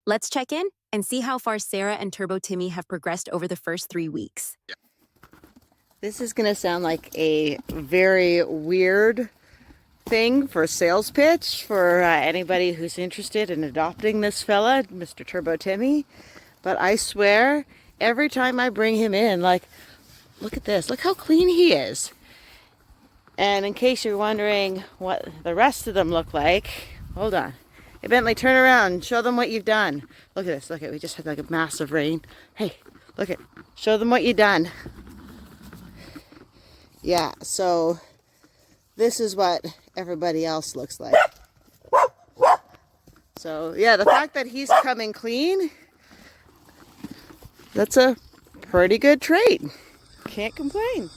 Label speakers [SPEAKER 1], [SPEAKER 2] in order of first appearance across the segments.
[SPEAKER 1] Let's check in and see how far Sarah and Turbo Timmy have progressed over the first 3 weeks.
[SPEAKER 2] This is going to sound like a very weird thing for a sales pitch for anybody who's interested in adopting this fella, Mr. Turbo Timmy. But I swear, every time I bring him in, like, look at this. Look how clean he is. And in case you're wondering what the rest of them look like, hold on. Hey, Bentley, turn around. Show them what you've done. Look at this. Look at, we just had like a massive rain. Hey, look at, show them what you've done. Yeah, so this is what everybody else looks like. So yeah, the fact that he's coming clean, that's a pretty good trait. Can't complain.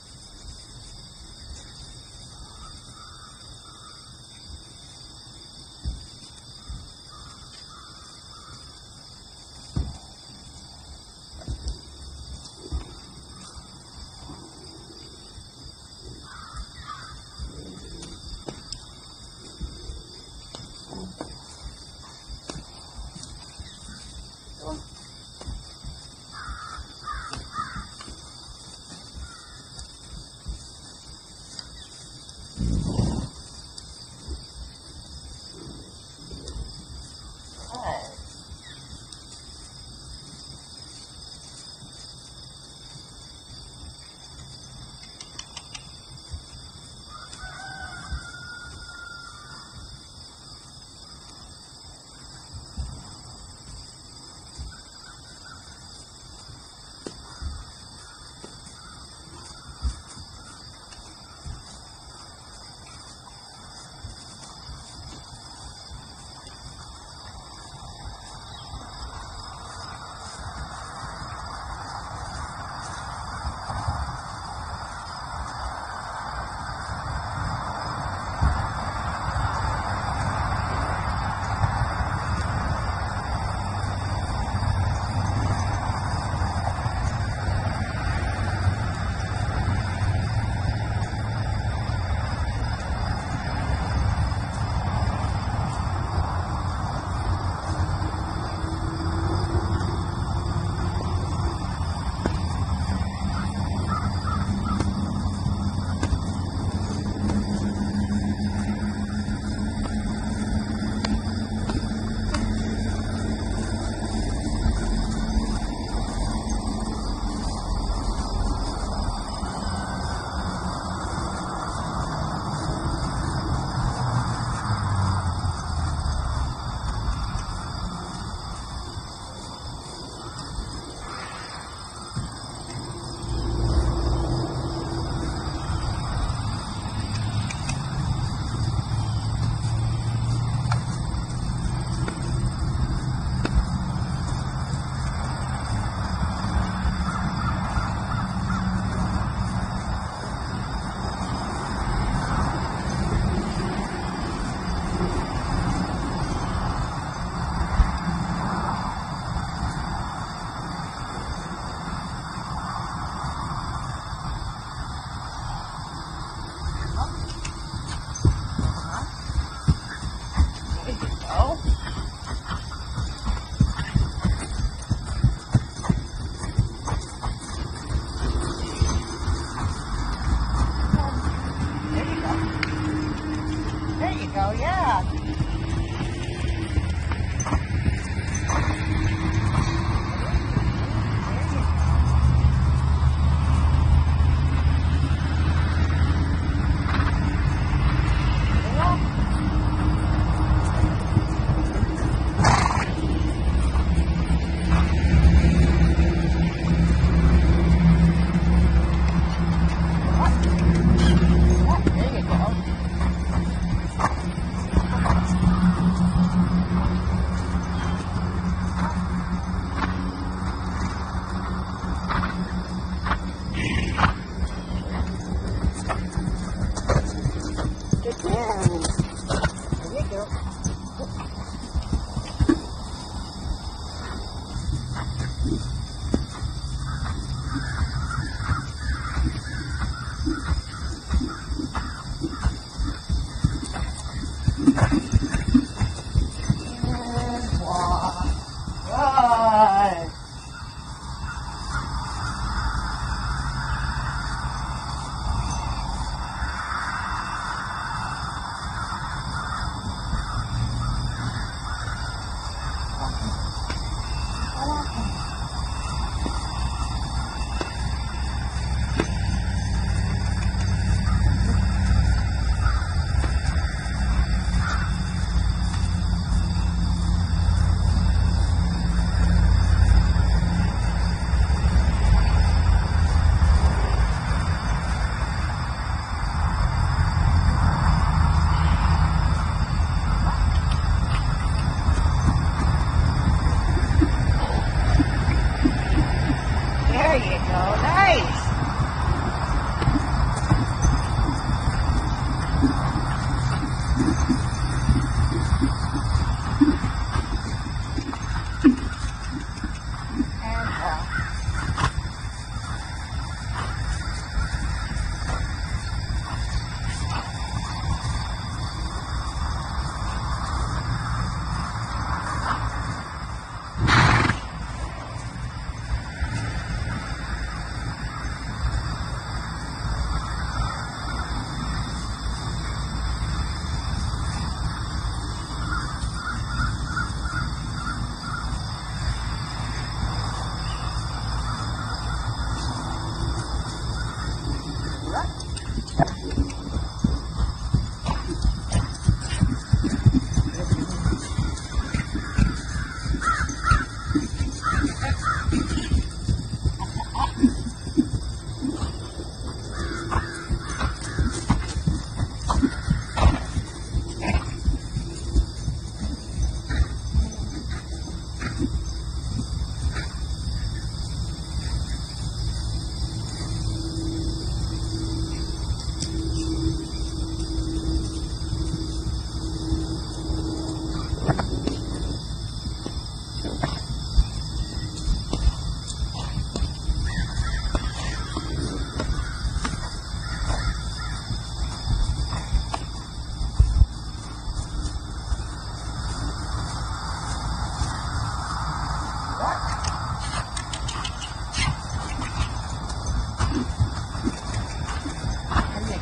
[SPEAKER 2] There you go. Nice.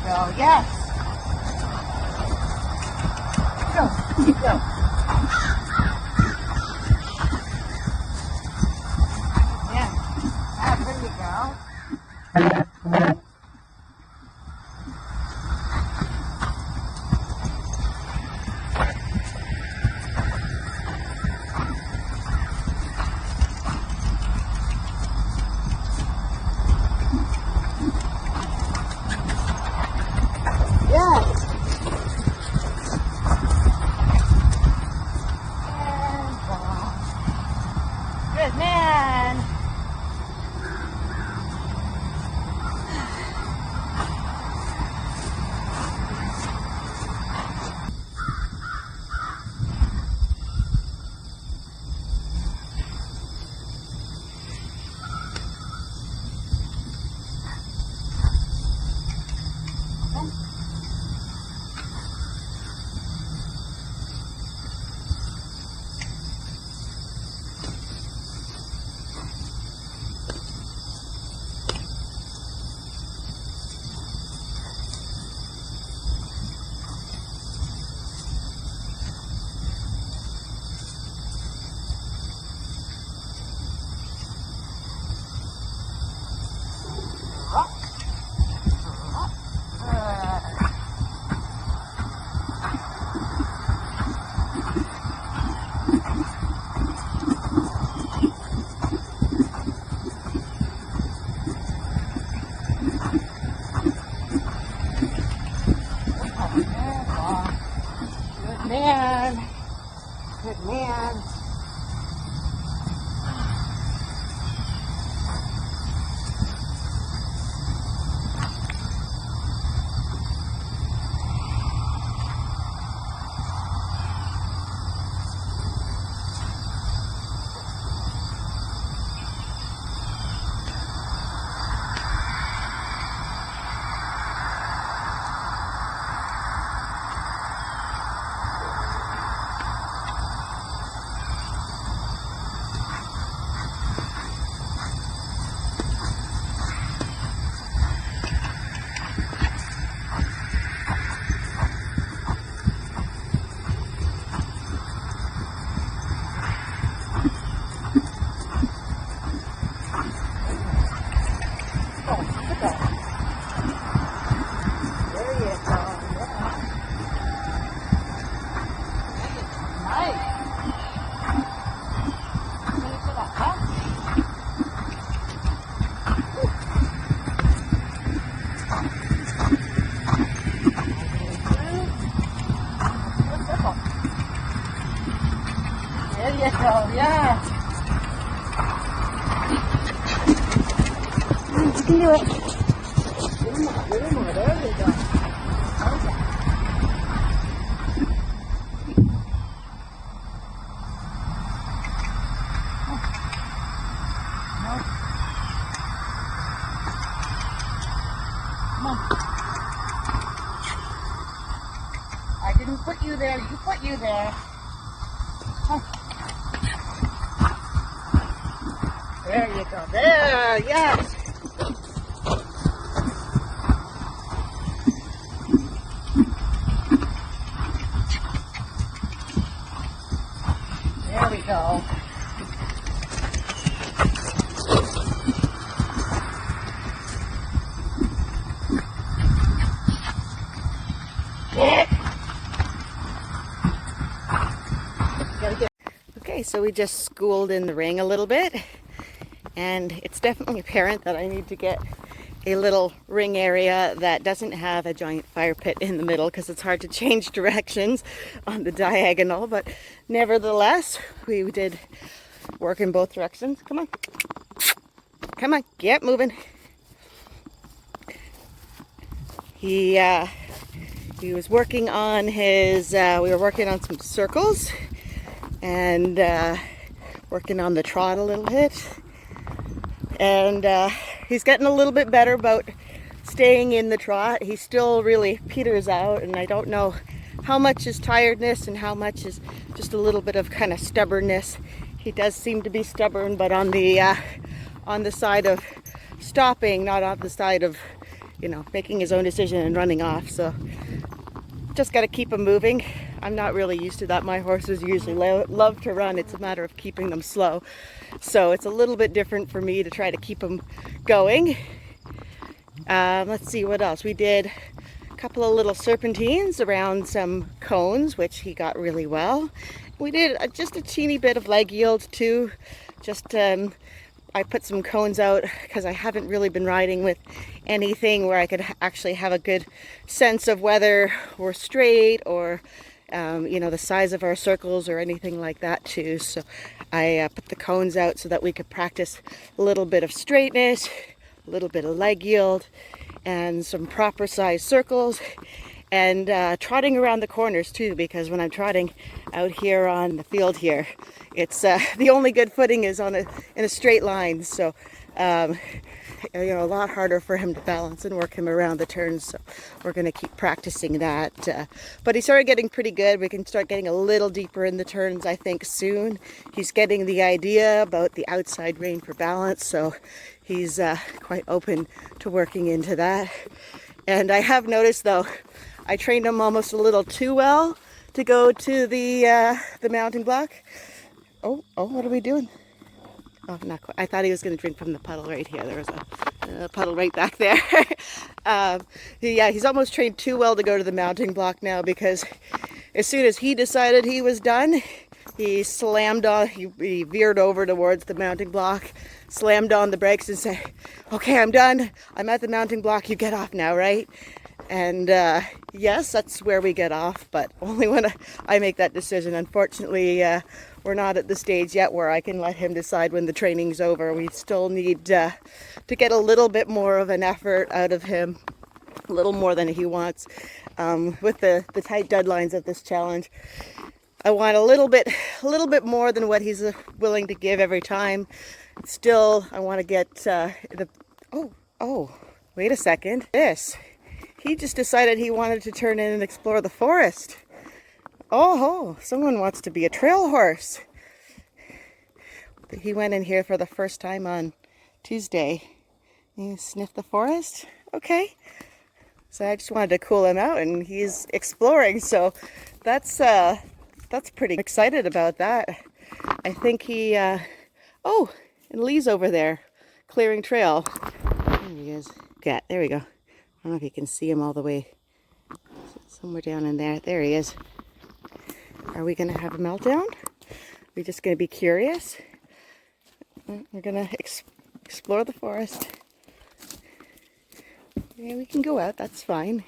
[SPEAKER 2] Go, yes. Go, keep going. Yeah. Ah, there you go. Yes. Good man. Yes. You can do it. A little more. There we go. Okay. Come on. I didn't put you there. You put you there. There you go. There, yes. There we go. Okay, so we just schooled in the ring a little bit, and it's definitely apparent that I need to get a little ring area that doesn't have a giant fire pit in the middle, because it's hard to change directions on the diagonal. But nevertheless, we did work in both directions. Come on. Come on, get moving. He was working on his, we were working on some circles and working on the trot a little bit. And he's getting a little bit better about staying in the trot. He still really peters out, and I don't know how much is tiredness and how much is just a little bit of kind of stubbornness. He does seem to be stubborn, but on the side of stopping, not on the side of, you know, making his own decision and running off. So just got to keep him moving. I'm not really used to that. My horses usually love to run. It's a matter of keeping them slow. So it's a little bit different for me to try to keep them going. Let's see what else. We did a couple of little serpentines around some cones, which he got really well. We did just a teeny bit of leg yield too. Just I put some cones out because I haven't really been riding with anything where I could actually have a good sense of whether we're straight or you know, the size of our circles or anything like that too. So I put the cones out so that we could practice a little bit of straightness, a little bit of leg yield, and some proper size circles, and trotting around the corners too, because when I'm trotting out here on the field here, it's the only good footing is in a straight line. So you know, a lot harder for him to balance and work him around the turns. So we're going to keep practicing that. But he started getting pretty good. We can start getting a little deeper in the turns, I think, soon. He's getting the idea about the outside rein for balance, so he's quite open to working into that. And I have noticed, though, I trained him almost a little too well to go to the mounting block. Oh, what are we doing? Oh, not quite. I thought he was going to drink from the puddle right here. There was a puddle right back there. Yeah, he's almost trained too well to go to the mounting block now, because as soon as he decided he was done, he slammed on, he veered over towards the mounting block, slammed on the brakes and said, "Okay, I'm done. I'm at the mounting block. You get off now, right?" And yes, that's where we get off, but only when I make that decision. Unfortunately, we're not at the stage yet where I can let him decide when the training's over. We still need to get a little bit more of an effort out of him, a little more than he wants. With the tight deadlines of this challenge, I want a little bit more than what he's willing to give every time. Still, I want to get wait a second. He just decided he wanted to turn in and explore the forest. Oh, someone wants to be a trail horse. He went in here for the first time on Tuesday. He sniffed the forest. Okay. So I just wanted to cool him out, and he's exploring. So that's pretty excited about that. I think he, and Lee's over there, clearing trail. There he is. Yeah, there we go. I don't know if you can see him all the way. Somewhere down in there. There he is. Are we going to have a meltdown? We're just going to be curious. We're going to explore the forest. Yeah, we can go out. That's fine.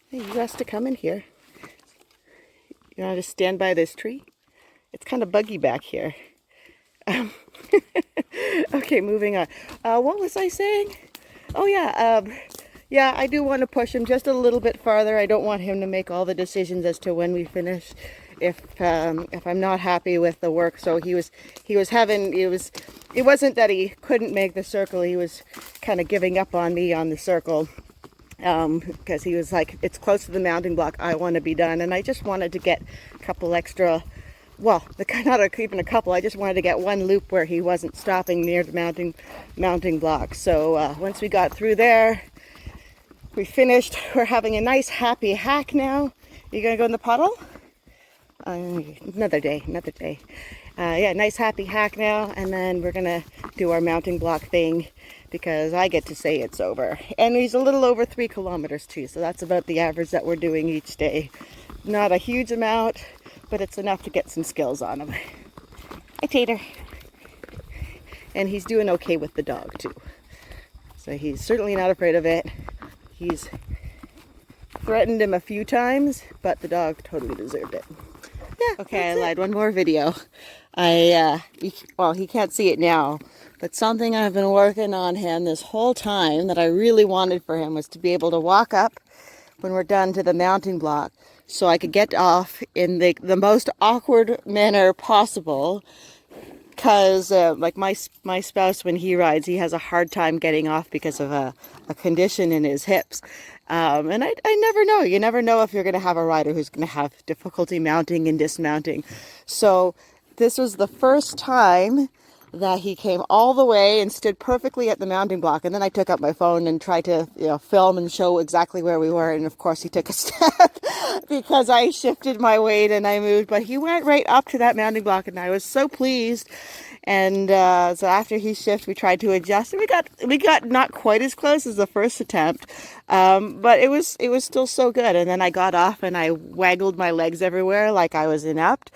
[SPEAKER 2] Hey, you asked to come in here. You want to stand by this tree? It's kind of buggy back here. Okay, moving on. What was I saying? Oh yeah, yeah, I do want to push him just a little bit farther. I don't want him to make all the decisions as to when we finish. If I'm not happy with the work, so it wasn't that he couldn't make the circle. He was kind of giving up on me on the circle. Because he was like, it's close to the mounting block, I want to be done. And I just wanted to get a couple extra, well, not even a couple, I just wanted to get one loop where he wasn't stopping near the mounting block. So once we got through there, we finished. We're having a nice happy hack now. You gonna go in the puddle? Another day. Yeah, nice happy hack now, and then we're gonna do our mounting block thing, because I get to say it's over. And he's a little over 3 kilometers too, so that's about the average that we're doing each day. Not a huge amount, but it's enough to get some skills on him. Hi, Tater. And he's doing okay with the dog too. So he's certainly not afraid of it. He's threatened him a few times, but the dog totally deserved it. Yeah, okay, I lied. One more video. Well, he can't see it now, but something I've been working on him this whole time that I really wanted for him was to be able to walk up when we're done to the mounting block, so I could get off in the most awkward manner possible. Because like my spouse, when he rides, he has a hard time getting off because of a condition in his hips. And I never know. You never know if you're going to have a rider who's going to have difficulty mounting and dismounting. So this was the first time that he came all the way and stood perfectly at the mounting block. And then I took out my phone and tried to, film and show exactly where we were. And of course he took a step because I shifted my weight and I moved. But he went right up to that mounting block and I was so pleased. And so after he shifted, we tried to adjust, and we got not quite as close as the first attempt, but it was still so good. And then I got off and I waggled my legs everywhere like I was inept,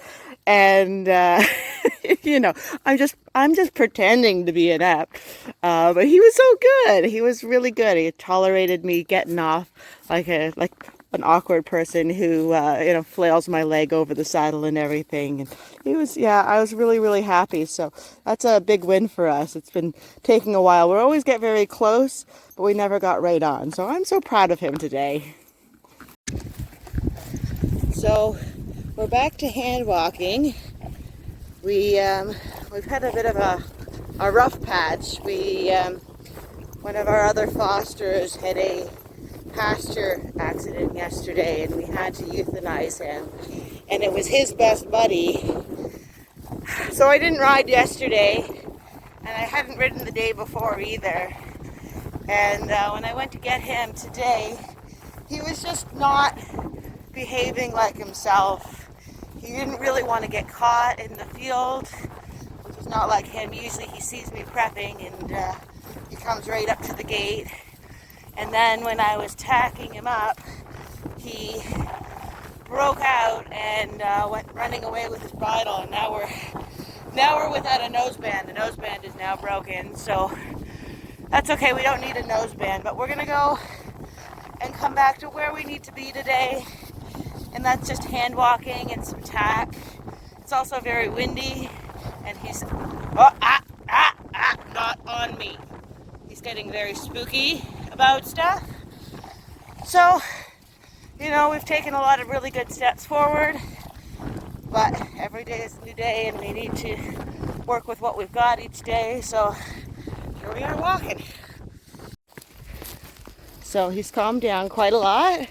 [SPEAKER 2] and I'm just pretending to be inept. But he was so good. He was really good. He tolerated me getting off like an awkward person who flails my leg over the saddle and everything. And I was really, really happy. So that's a big win for us. It's been taking a while. We always get very close, but we never got right on. So I'm so proud of him today. So we're back to hand walking. We've had a bit of a rough patch. One of our other fosters had a pasture accident yesterday, and we had to euthanize him, and it was his best buddy. So I didn't ride yesterday, and I hadn't ridden the day before either. And when I went to get him today, he was just not behaving like himself. He didn't really want to get caught in the field, which is not like him. Usually he sees me prepping and he comes right up to the gate. And then when I was tacking him up, he broke out and went running away with his bridle. And now we're without a noseband. The noseband is now broken, so that's okay. We don't need a noseband, but we're gonna go and come back to where we need to be today, and that's just hand walking and some tack. It's also very windy, and he's not on me. He's getting very spooky about stuff. So, we've taken a lot of really good steps forward, but every day is a new day and we need to work with what we've got each day. So here we are walking. So he's calmed down quite a lot,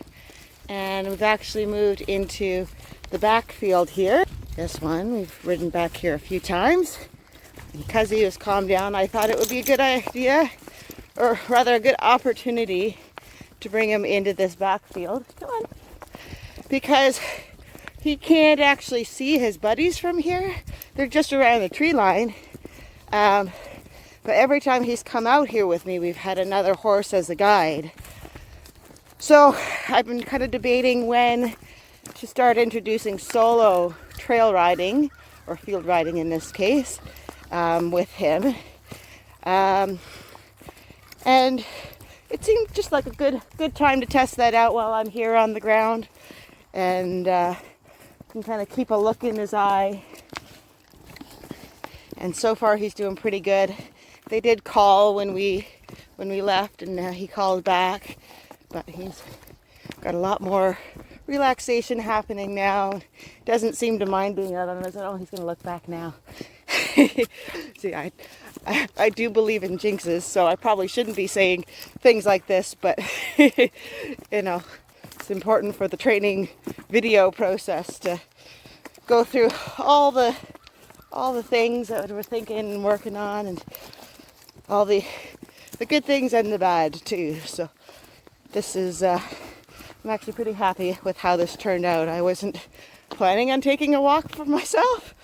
[SPEAKER 2] and we've actually moved into the back field here. This one, we've ridden back here a few times. Because he was calmed down, I thought it would be a good idea, or rather a good opportunity, to bring him into this backfield. Come on. Because he can't actually see his buddies from here. They're just around the tree line. But every time he's come out here with me, we've had another horse as a guide. So I've been kind of debating when to start introducing solo trail riding, or field riding in this case, with him. And it seemed just like a good time to test that out while I'm here on the ground, and can kind of keep a look in his eye And so far he's doing pretty good. They did call when we left, and he called back, but he's got a lot more relaxation happening now. Doesn't seem to mind being out on his own. Oh, he's going to look back now. See, I do believe in jinxes, so I probably shouldn't be saying things like this, but you know, it's important for the training video process to go through all the things that we're thinking and working on, and all the good things and the bad too. So this is I'm actually pretty happy with how this turned out. I wasn't planning on taking a walk for myself.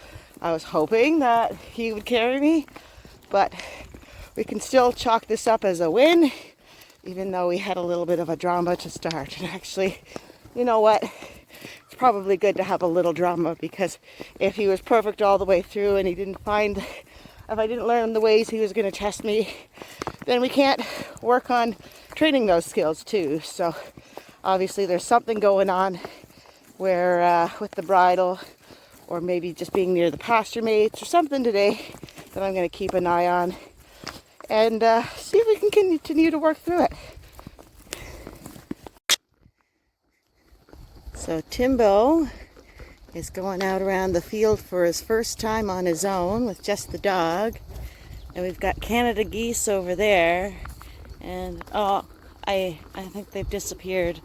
[SPEAKER 2] I was hoping that he would carry me, but we can still chalk this up as a win, even though we had a little bit of a drama to start. And actually, you know what? It's probably good to have a little drama, because if he was perfect all the way through and if I didn't learn the ways he was going to test me, then we can't work on training those skills too. So obviously there's something going on where with the bridle, or maybe just being near the pasture mates or something today, that I'm going to keep an eye on and see if we can continue to work through it. So Timbo is going out around the field for his first time on his own with just the dog. And we've got Canada geese over there. And I think they've disappeared.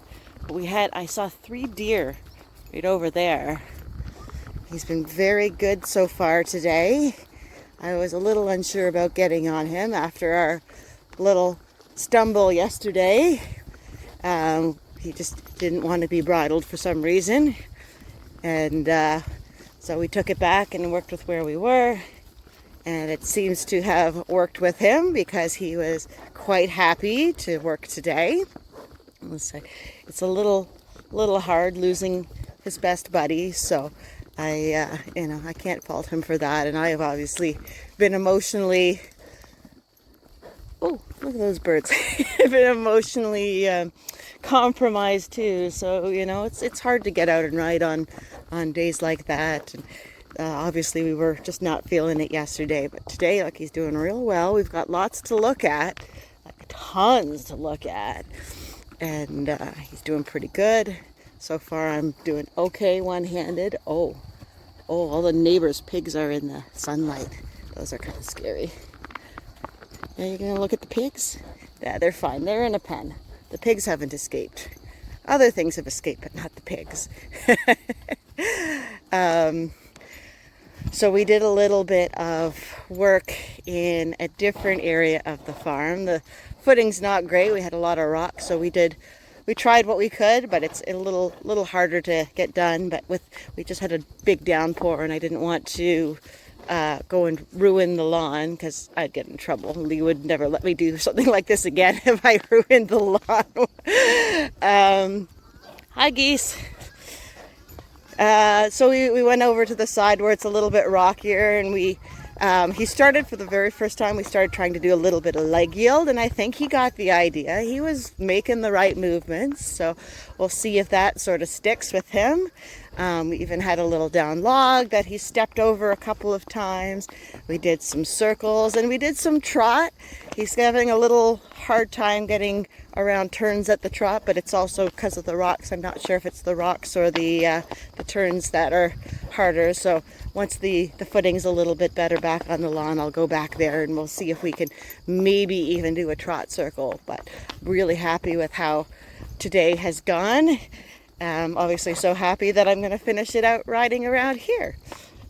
[SPEAKER 2] But I saw 3 deer right over there. He's been very good so far today. I was a little unsure about getting on him after our little stumble yesterday. He just didn't want to be bridled for some reason. And so we took it back and worked with where we were. And it seems to have worked with him, because he was quite happy to work today. It's a little hard losing his best buddy, so I can't fault him for that. And I have obviously been emotionally, oh, look at those birds. I've been emotionally compromised too. So, it's hard to get out and ride on days like that. And obviously we were just not feeling it yesterday, but today, he's doing real well. We've got lots to look at, tons to look at. And he's doing pretty good. So far I'm doing okay one-handed. Oh, all the neighbors' pigs are in the sunlight. Those are kind of scary. Are you going to look at the pigs? Yeah, they're fine. They're in a pen. The pigs haven't escaped. Other things have escaped, but not the pigs. So we did a little bit of work in a different area of the farm. The footing's not great. We had a lot of rocks, so we tried what we could, but it's a little harder to get done. But we just had a big downpour, and I didn't want to go and ruin the lawn, because I'd get in trouble. Lee would never let me do something like this again if I ruined the lawn. Hi, geese. So we went over to the side where it's a little bit rockier, and he started, for the very first time, we started trying to do a little bit of leg yield, and I think he got the idea. He was making the right movements, so we'll see if that sort of sticks with him. We even had a little down log that he stepped over a couple of times. We did some circles, and we did some trot. He's having a little hard time getting around turns at the trot, but it's also because of the rocks. I'm not sure if it's the rocks or the turns that are harder. So once the footing's a little bit better back on the lawn, I'll go back there and we'll see if we can maybe even do a trot circle. But really happy with how today has gone. Obviously so happy that I'm going to finish it out riding around here.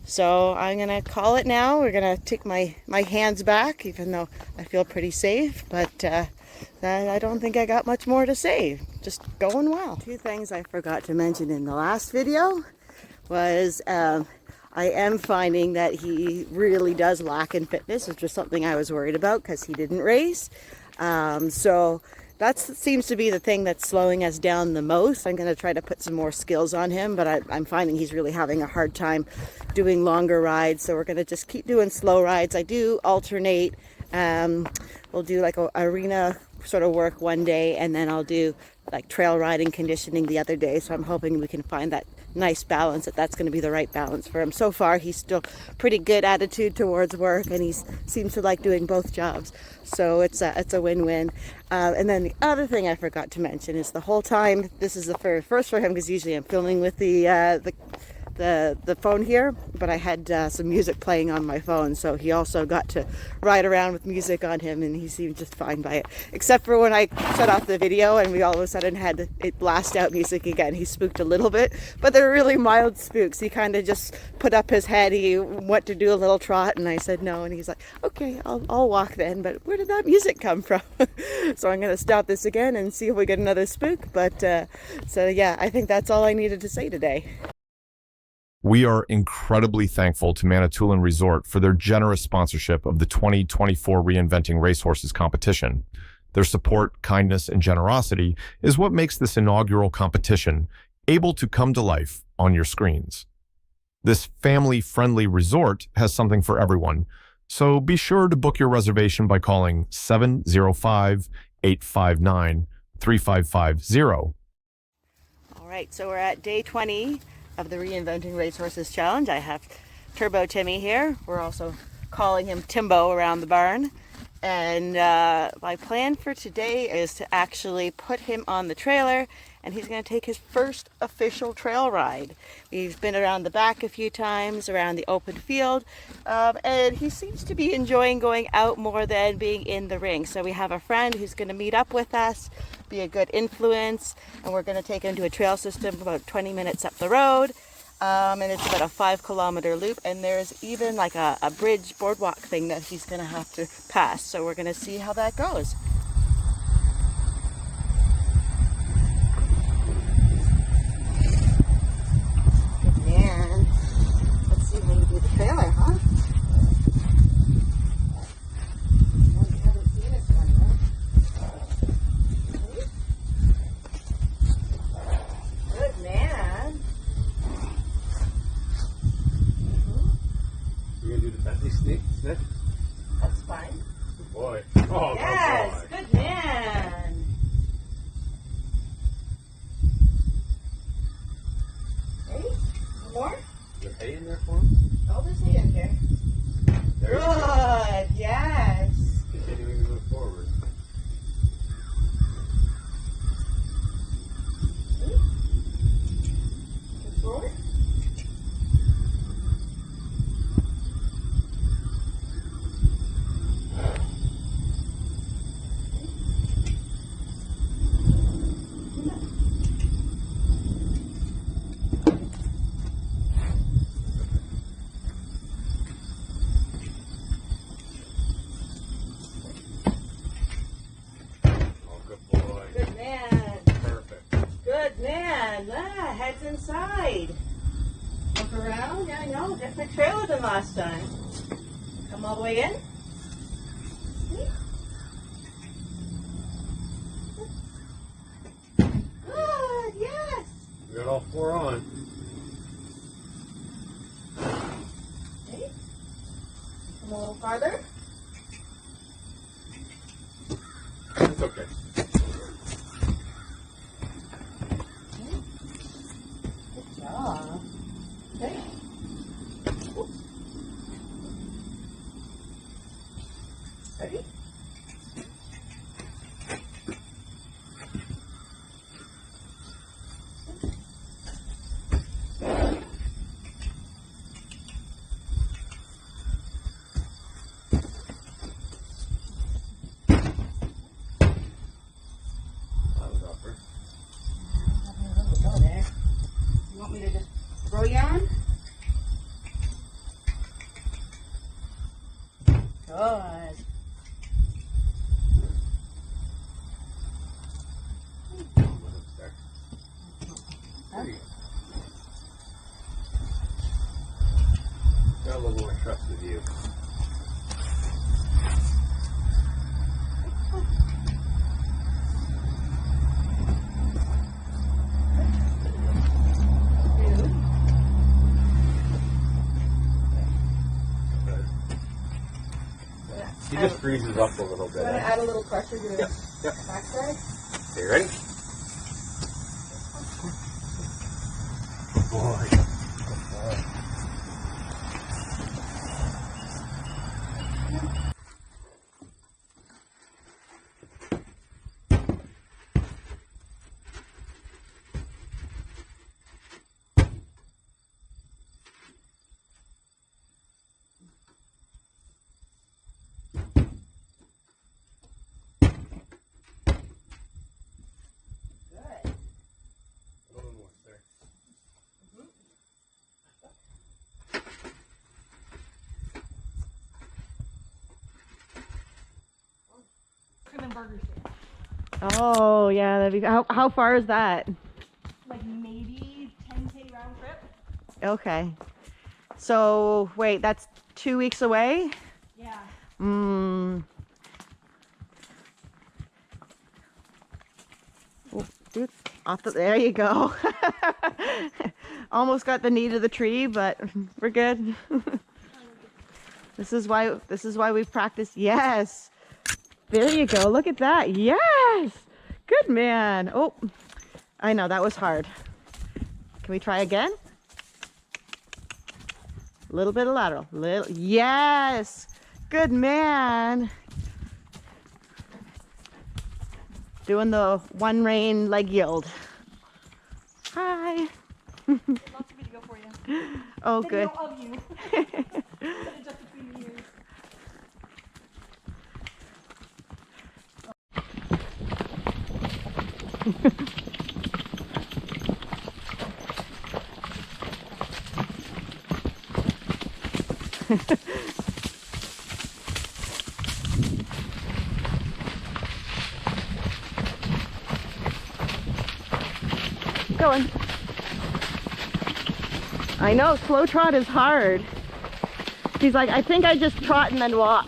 [SPEAKER 2] So I'm going to call it now. We're going to take my hands back, even though I feel pretty safe. But I don't think I got much more to say. Just going well. 2 things I forgot to mention in the last video was I am finding that he really does lack in fitness, which was something I was worried about because he didn't race. So that seems to be the thing that's slowing us down the most. I'm going to try to put some more skills on him, but I'm finding he's really having a hard time doing longer rides. So we're going to just keep doing slow rides. I do alternate. We'll do like a arena sort of work one day, and then I'll do like trail riding conditioning the other day. So I'm hoping we can find that nice balance, that's going to be the right balance for him. So far, he's still pretty good attitude towards work, and he seems to like doing both jobs. So it's a win-win. And then the other thing I forgot to mention is the whole time, this is the very first for him, because usually I'm filming with the phone here, but I had some music playing on my phone, so he also got to ride around with music on him, and he seemed just fine by it, except for when I shut off the video and we all of a sudden had it blast out music again. He spooked a little bit, but they're really mild spooks. He kind of just put up his head, he went to do a little trot, and I said no, and he's like, okay, I'll walk then, but where did that music come from? So I'm going to stop this again and see if we get another spook. But so yeah, I think that's all I needed to say today.
[SPEAKER 3] We are incredibly thankful to Manitoulin Resort for their generous sponsorship of the 2024 Reinventing Racehorses competition. Their support, kindness, and generosity is what makes this inaugural competition able to come to life on your screens. This family-friendly resort has something for everyone, so be sure to book your reservation by calling 705-859-3550.
[SPEAKER 2] All right, so we're at day 20 of the Reinventing Racehorses Challenge. I have Turbo Timmy here. We're also calling him Timbo around the barn. And my plan for today is to actually put him on the trailer, and he's going to take his first official trail ride. We've been around the back a few times, around the open field, and he seems to be enjoying going out more than being in the ring. So we have a friend who's going to meet up with us, be a good influence, and we're going to take him to a trail system about 20 minutes up the road. And it's about a 5-kilometer loop, and there's even like a bridge boardwalk thing that he's going to have to pass. So we're going to see how that goes. Good man. Let's see how you do the trailer, huh? Well, you haven't seen this one yet. Good man.
[SPEAKER 4] You're going to do the Bentley sniff?
[SPEAKER 2] That's fine.
[SPEAKER 4] Good boy. Oh,
[SPEAKER 2] Yes,
[SPEAKER 4] good boy.
[SPEAKER 2] good man. Ready? One more?
[SPEAKER 4] Is there hay in there for him?
[SPEAKER 2] Oh, there's hay in here.
[SPEAKER 4] There you go.
[SPEAKER 2] Good, yes.
[SPEAKER 4] Continuing to move forward.
[SPEAKER 2] Move forward.
[SPEAKER 4] Oh, good boy.
[SPEAKER 2] Good man.
[SPEAKER 4] Perfect.
[SPEAKER 2] Good man. Head's inside. Look around. Yeah, I know. Different trailer than last time. Come all the way in. Good, yes.
[SPEAKER 4] We got all 4 on.
[SPEAKER 2] Okay. Come a little farther.
[SPEAKER 4] It's okay.
[SPEAKER 2] Good job. Okay. Ready?
[SPEAKER 4] That was upper.
[SPEAKER 2] Go there. You want me to just throw you on? Good.
[SPEAKER 4] Let him start. There you go. Got a little more trust with you. He just freezes up a little bit.
[SPEAKER 2] Want to
[SPEAKER 4] Eh?
[SPEAKER 2] add a little pressure to the
[SPEAKER 4] Yep.
[SPEAKER 2] backside?
[SPEAKER 4] Okay, ready? boy.
[SPEAKER 2] Oh yeah, that'd be. How far is that?
[SPEAKER 5] Like maybe 10K round trip.
[SPEAKER 2] Okay. So wait, that's 2 weeks away.
[SPEAKER 5] Yeah.
[SPEAKER 2] Oh, dude, there you go. Almost got the knee to the tree, but we're good. This is why we practice. Yes. There you go. Look at that. Yes. Good man. Oh, I know that was hard. Can we try again? A little bit of lateral. Yes. Good man. Doing the one rein leg yield. Hi.
[SPEAKER 5] Lots of video for you.
[SPEAKER 2] Oh,
[SPEAKER 5] Video
[SPEAKER 2] good.
[SPEAKER 5] of you. Instead of just between the ears.
[SPEAKER 2] Going. I know, slow trot is hard. He's like, I think I just trot and then walk.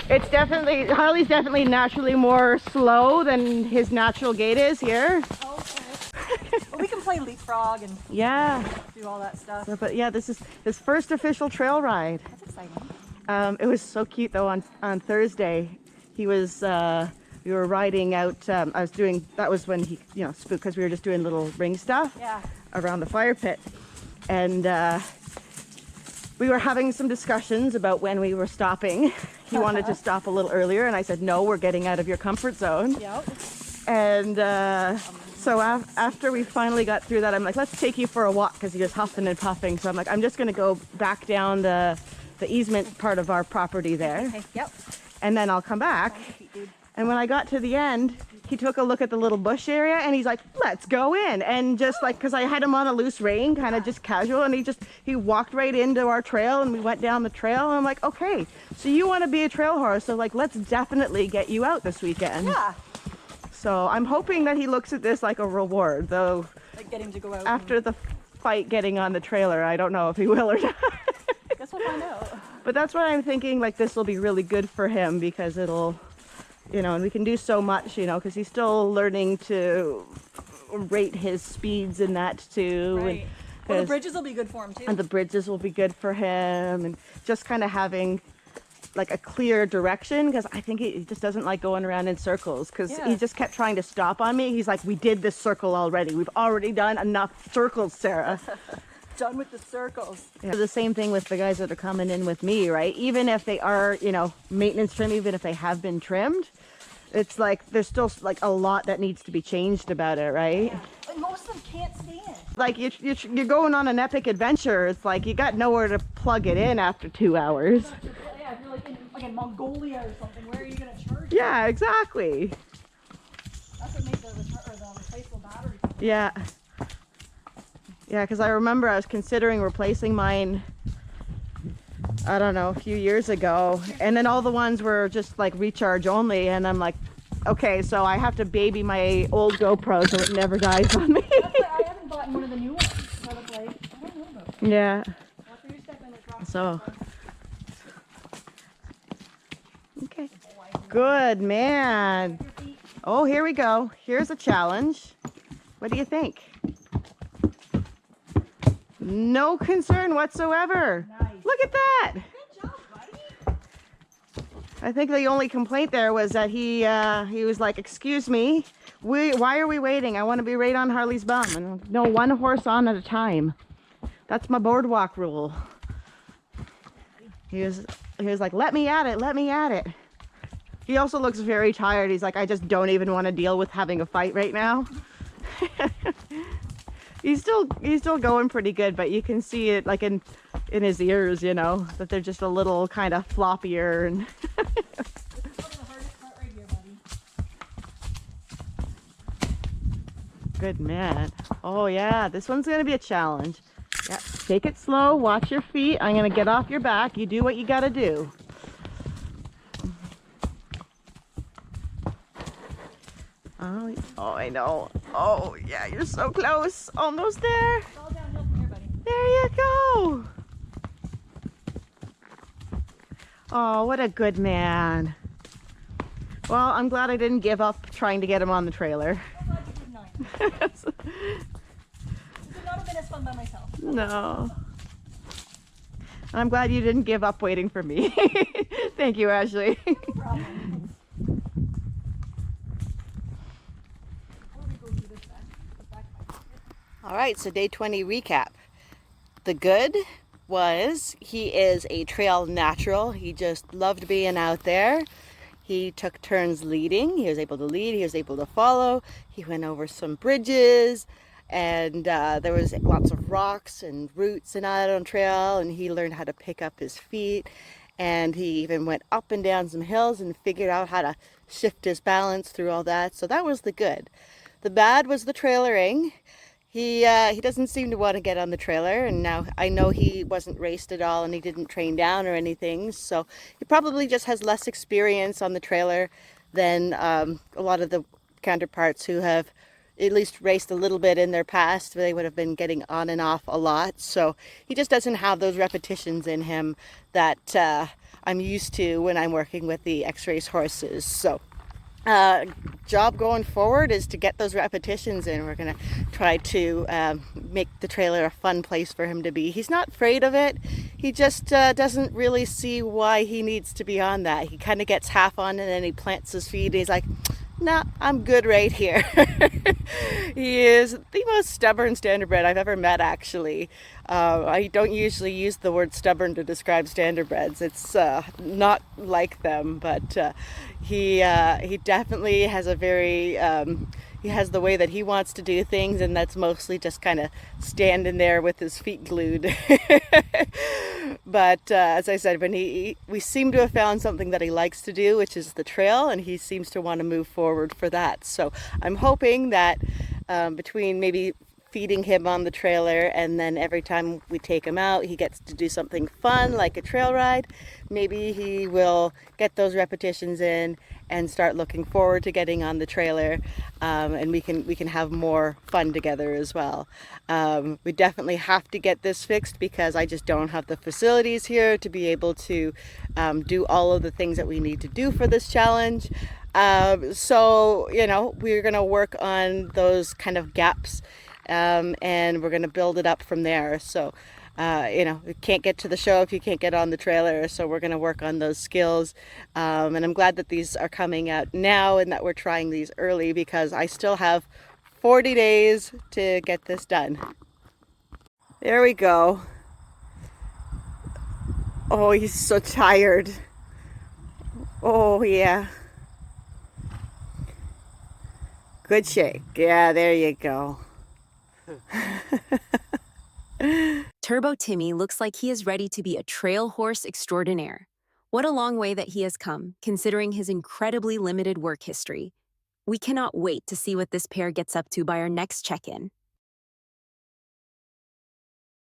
[SPEAKER 2] It's definitely, Harley's definitely naturally more slow than his natural gait is here.
[SPEAKER 5] Okay. Well, we can play leapfrog and
[SPEAKER 2] Yeah.
[SPEAKER 5] do all that stuff.
[SPEAKER 2] So, but yeah, this is his first official trail ride.
[SPEAKER 5] That's exciting.
[SPEAKER 2] It was so cute though. On Thursday, he was. We were riding out. I was doing. That was when he, spooked because we were just doing little ring stuff
[SPEAKER 5] Yeah.
[SPEAKER 2] around the fire pit, and we were having some discussions about when we were stopping. He wanted to stop a little earlier, and I said, "No, we're getting out of your comfort zone."
[SPEAKER 5] Yep.
[SPEAKER 2] And so after we finally got through that, I'm like, let's take you for a walk because he was huffing and puffing. So I'm like, I'm just going to go back down the easement part of our property there.
[SPEAKER 5] Okay. Yep.
[SPEAKER 2] And then I'll come back. And when I got to the end, he took a look at the little bush area and he's like, let's go in. And just like, because I had him on a loose rein, kind of just casual, and he walked right into our trail and we went down the trail. And I'm like, okay, so you want to be a trail horse. So like, let's definitely get you out this weekend.
[SPEAKER 5] Yeah.
[SPEAKER 2] So I'm hoping that he looks at this like a reward, though.
[SPEAKER 5] Like get him to go out.
[SPEAKER 2] After the fight getting on the trailer, I don't know if he will or not.
[SPEAKER 5] Guess we'll find out.
[SPEAKER 2] But that's what I'm thinking, like this will be really good for him because it'll, and we can do so much, because he's still learning to rate his speeds and that too.
[SPEAKER 5] Right. Well, the bridges will be good for him too.
[SPEAKER 2] And the bridges will be good for him, and just kind of having like a clear direction, because I think he just doesn't like going around in circles, because he just kept trying to stop on me. He's like, we did this circle already. We've already done enough circles, Sarah.
[SPEAKER 5] Done with the circles.
[SPEAKER 2] Yeah. The same thing with the guys that are coming in with me, right? Even if they are, maintenance trim, even if they have been trimmed, it's like there's still like a lot that needs to be changed about it, right?
[SPEAKER 5] Yeah. But most of them can't stand.
[SPEAKER 2] Like you're going on an epic adventure. It's like you got nowhere to plug it in after 2 hours.
[SPEAKER 5] Yeah, if you're like in Mongolia or something, where are you going to charge?
[SPEAKER 2] Yeah, exactly.
[SPEAKER 5] That's what makes the replaceable battery.
[SPEAKER 2] Yeah. Yeah, because I remember I was considering replacing mine, I don't know, a few years ago. And then all the ones were just like recharge only. And I'm like, okay, so I have to baby my old GoPro so it never dies on me.
[SPEAKER 5] That's why I haven't bought one of the new ones. So it's like, I don't know about it.
[SPEAKER 2] Yeah.
[SPEAKER 5] After you step in, it drops.
[SPEAKER 2] So. Okay. Good man. Oh, here we go. Here's a challenge. What do you think? No concern whatsoever.
[SPEAKER 5] Nice.
[SPEAKER 2] Look at that.
[SPEAKER 5] Good job, buddy.
[SPEAKER 2] I think the only complaint there was that he was like, "Excuse me, why are we waiting? I want to be right on Harley's bum." And no, one horse on at a time. That's my boardwalk rule. He was like, "Let me at it, let me at it." He also looks very tired. He's like, "I just don't even want to deal with having a fight right now." He's still going pretty good, but you can see it like in his ears, you know, that they're just a little kind of floppier. And good man. Oh yeah, this one's gonna be a challenge. Yeah, take it slow, watch your feet. I'm gonna get off your back. You do what you gotta do. Oh, I know. Oh yeah, you're so close. Almost there.
[SPEAKER 5] It's all downhill from here, buddy.
[SPEAKER 2] There you go. Oh, what a good man. Well, I'm glad I didn't give up trying to get him on the trailer.
[SPEAKER 5] I'm glad you did 9. This would not have been as fun by myself.
[SPEAKER 2] No. I'm glad you didn't give up waiting for me. Thank you, Ashley.
[SPEAKER 5] No problem.
[SPEAKER 2] All right, so day 20 recap. The good was he is a trail natural. He just loved being out there. He took turns leading. He was able to lead. He was able to follow. He went over some bridges, and there was lots of rocks and roots and out on trail, and he learned how to pick up his feet. And he even went up and down some hills and figured out how to shift his balance through all that. So that was the good. The bad was the trailering. He doesn't seem to want to get on the trailer, and now I know he wasn't raced at all and he didn't train down or anything, so he probably just has less experience on the trailer than a lot of the counterparts who have at least raced a little bit in their past. They would have been getting on and off a lot, so he just doesn't have those repetitions in him that I'm used to when I'm working with the X-Race horses. So job going forward is to get those repetitions in. We're going to try to make the trailer a fun place for him to be. He's not afraid of it. He just doesn't really see why he needs to be on that. He kind of gets half on and then he plants his feet and he's like, "Nah, I'm good right here." He is the most stubborn standardbred I've ever met, actually. I don't usually use the word stubborn to describe standardbreds. It's not like them, but he definitely has a very he has the way that he wants to do things, and that's mostly just kind of standing there with his feet glued. But as I said, when we seem to have found something that he likes to do, which is the trail, and he seems to want to move forward for that. So I'm hoping that between maybe feeding him on the trailer and then every time we take him out he gets to do something fun like a trail ride, maybe he will get those repetitions in and start looking forward to getting on the trailer, and we can have more fun together as well. We definitely have to get this fixed because I just don't have the facilities here to be able to do all of the things that we need to do for this challenge. So you know, we're gonna work on those kind of gaps, and we're going to build it up from there. So, you know, you can't get to the show if you can't get on the trailer. So we're going to work on those skills. And I'm glad that these are coming out now and that we're trying these early because I still have 40 days to get this done. There we go. Oh, he's so tired. Oh, yeah. Good shake. Yeah, there you go.
[SPEAKER 1] Turbo Timmy looks like he is ready to be a trail horse extraordinaire. What a long way that he has come, considering his incredibly limited work history. We cannot wait to see what this pair gets up to by our next check-in.